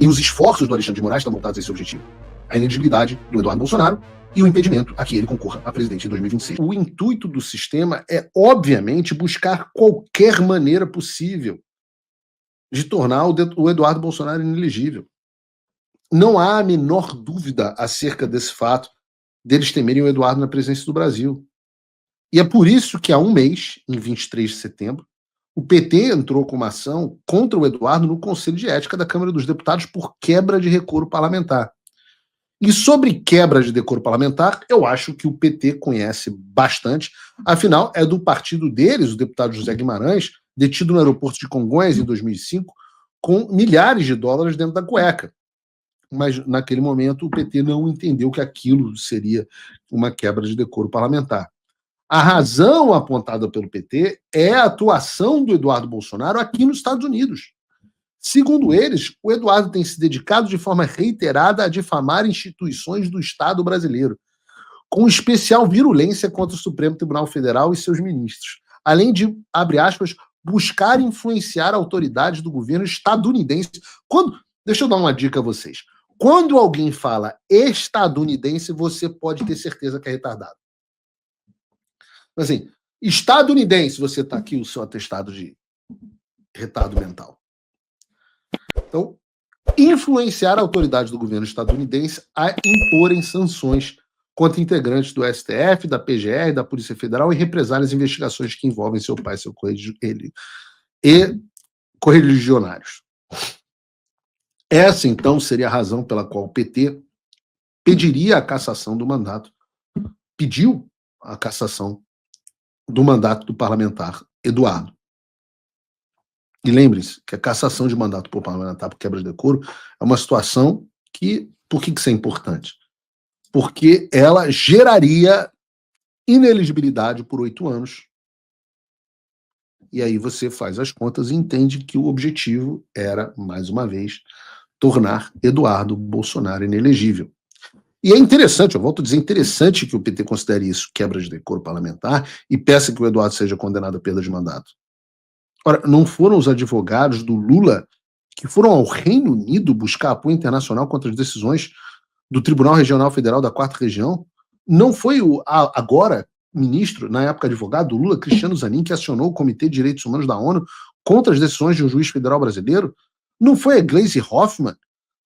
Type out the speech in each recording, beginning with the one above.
E os esforços do Alexandre de Moraes estão voltados a esse objetivo. A inelegibilidade do Eduardo Bolsonaro e o impedimento a que ele concorra a presidente em 2026. O intuito do sistema é, obviamente, buscar qualquer maneira possível de tornar o Eduardo Bolsonaro inelegível. Não há a menor dúvida acerca desse fato deles temerem o Eduardo na presidência do Brasil. E é por isso que há um mês, em 23 de setembro, o PT entrou com uma ação contra o Eduardo no Conselho de Ética da Câmara dos Deputados por quebra de decoro parlamentar. E sobre quebra de decoro parlamentar, eu acho que o PT conhece bastante. Afinal, é do partido deles, o deputado José Guimarães, detido no aeroporto de Congonhas em 2005, com milhares de dólares dentro da cueca. Mas, naquele momento, o PT não entendeu que aquilo seria uma quebra de decoro parlamentar. A razão apontada pelo PT é a atuação do Eduardo Bolsonaro aqui nos Estados Unidos. Segundo eles, o Eduardo tem se dedicado de forma reiterada a difamar instituições do Estado brasileiro, com especial virulência contra o Supremo Tribunal Federal e seus ministros, além de, abre aspas, buscar influenciar autoridades do governo estadunidense. Deixa eu dar uma dica a vocês. Quando alguém fala estadunidense, você pode ter certeza que é retardado. Assim, estadunidense, você está aqui o seu atestado de retardo mental. Então, influenciar a autoridade do governo estadunidense a imporem sanções contra integrantes do STF, da PGR, da Polícia Federal e represar as investigações que envolvem seu pai e correligionários. Essa, então, seria a razão pela qual o PT pediu a cassação do mandato do parlamentar Eduardo. E lembre-se que a cassação de mandato por parlamentar por quebra de decoro é uma situação que... Por que isso é importante? Porque ela geraria inelegibilidade por 8 anos. E aí você faz as contas e entende que o objetivo era, mais uma vez, tornar Eduardo Bolsonaro inelegível. E é interessante, eu volto a dizer, interessante que o PT considere isso quebra de decoro parlamentar e peça que o Eduardo seja condenado à perda de mandato. Ora, não foram os advogados do Lula que foram ao Reino Unido buscar apoio internacional contra as decisões do Tribunal Regional Federal da 4ª Região? Não foi o agora ministro, na época advogado do Lula, Cristiano Zanin, que acionou o Comitê de Direitos Humanos da ONU contra as decisões de um juiz federal brasileiro? Não foi a Gleisi Hoffmann,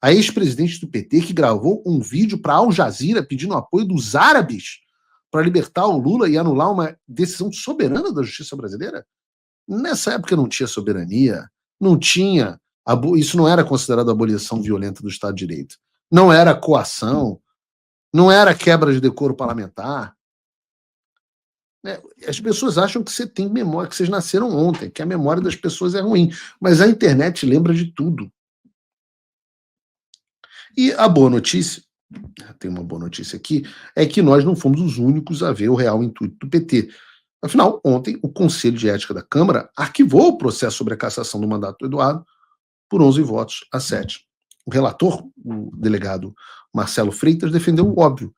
a ex-presidente do PT, que gravou um vídeo para Al Jazeera pedindo apoio dos árabes para libertar o Lula e anular uma decisão soberana da justiça brasileira? Nessa época não tinha soberania, não tinha... Isso não era considerado abolição violenta do Estado de Direito. Não era coação, não era quebra de decoro parlamentar. As pessoas acham que você tem memória, que vocês nasceram ontem, que a memória das pessoas é ruim. Mas a internet lembra de tudo. E a boa notícia, tem uma boa notícia aqui, é que nós não fomos os únicos a ver o real intuito do PT. Afinal, ontem, o Conselho de Ética da Câmara arquivou o processo sobre a cassação do mandato do Eduardo por 11 votos a 7. O relator, o delegado Marcelo Freitas, defendeu o óbvio,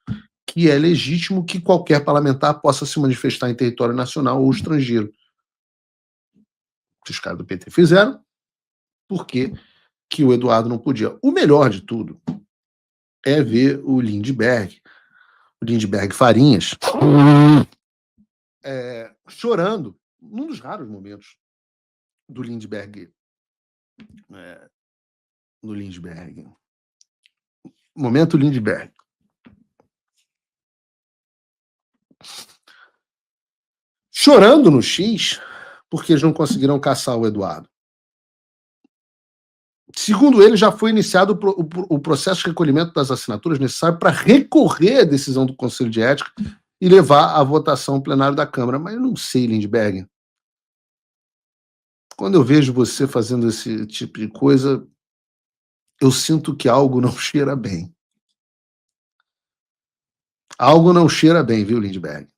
que é legítimo que qualquer parlamentar possa se manifestar em território nacional ou estrangeiro. Os caras do PT fizeram, porque que o Eduardo não podia. O melhor de tudo é ver o Lindbergh Farinhas, chorando, num dos raros momentos do Lindbergh. Momento Lindbergh. Chorando no X, porque eles não conseguiram caçar o Eduardo. Segundo ele, já foi iniciado o processo de recolhimento das assinaturas necessário para recorrer à decisão do Conselho de Ética e levar à votação plenária da Câmara. Mas eu não sei, Lindbergh. Quando eu vejo você fazendo esse tipo de coisa, eu sinto que algo não cheira bem. Algo não cheira bem, viu, Lindbergh?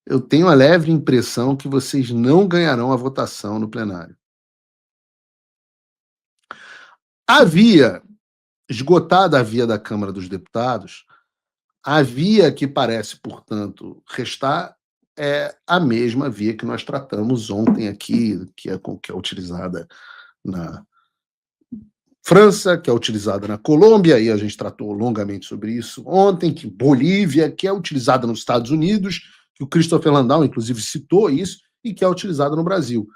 Eu tenho a leve impressão que vocês não ganharão a votação no plenário. Esgotada a via da Câmara dos Deputados, a via que parece, portanto, restar é a mesma via que nós tratamos ontem aqui, que é utilizada França, que é utilizada na Colômbia, e a gente tratou longamente sobre isso ontem, que Bolívia, que é utilizada nos Estados Unidos, que o Christopher Landau, inclusive, citou isso, e que é utilizada no Brasil.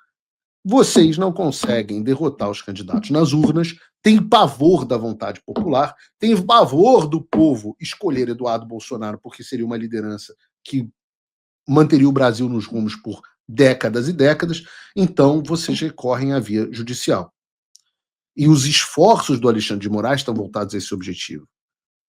Vocês não conseguem derrotar os candidatos nas urnas, têm pavor da vontade popular, têm pavor do povo escolher Eduardo Bolsonaro, porque seria uma liderança que manteria o Brasil nos rumos por décadas e décadas, então vocês recorrem à via judicial. E os esforços do Alexandre de Moraes estão voltados a esse objetivo.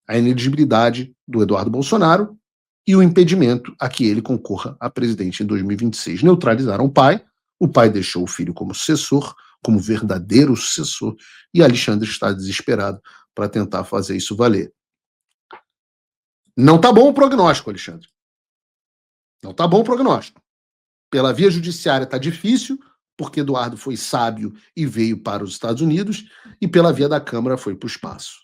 A inelegibilidade do Eduardo Bolsonaro e o impedimento a que ele concorra a presidente em 2026. Neutralizaram o pai deixou o filho como sucessor, como verdadeiro sucessor, e Alexandre está desesperado para tentar fazer isso valer. Não está bom o prognóstico, Alexandre. Não está bom o prognóstico. Pela via judiciária está difícil, porque Eduardo foi sábio e veio para os Estados Unidos, e pela via da Câmara foi para o espaço.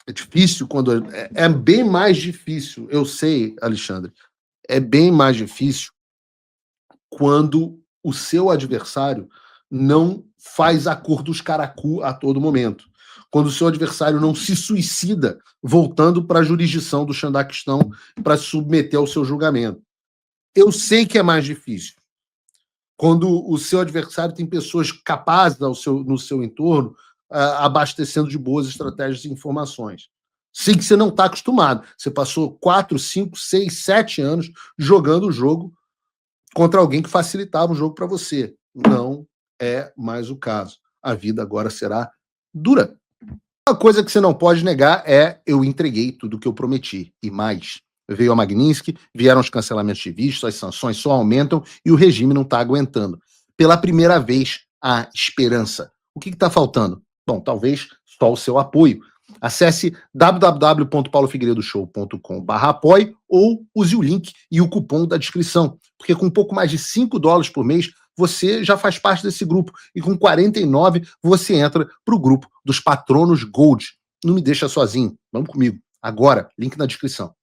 É difícil quando... É bem mais difícil, eu sei, Alexandre, é bem mais difícil quando o seu adversário não faz acordos caracu a todo momento. Quando o seu adversário não se suicida voltando para a jurisdição do Xandaquistão para se submeter ao seu julgamento. Eu sei que é mais difícil. Quando o seu adversário tem pessoas capazes no seu entorno, abastecendo de boas estratégias e informações. Sei que você não está acostumado. Você passou 4, 5, 6, 7 anos jogando o jogo contra alguém que facilitava o jogo para você. Não é mais o caso. A vida agora será dura. Uma coisa que você não pode negar é: eu entreguei tudo o que eu prometi, e mais. Veio a Magnitsky, vieram os cancelamentos de visto, as sanções só aumentam e o regime não está aguentando. Pela primeira vez, há esperança. O que está faltando? Bom, talvez só o seu apoio. Acesse www.paulofigueiredoshow.com/apoie ou use o link e o cupom da descrição, porque com um pouco mais de $5 por mês, você já faz parte desse grupo, e com 49 você entra para o grupo dos patronos Gold. Não me deixa sozinho, vamos comigo. Agora, link na descrição.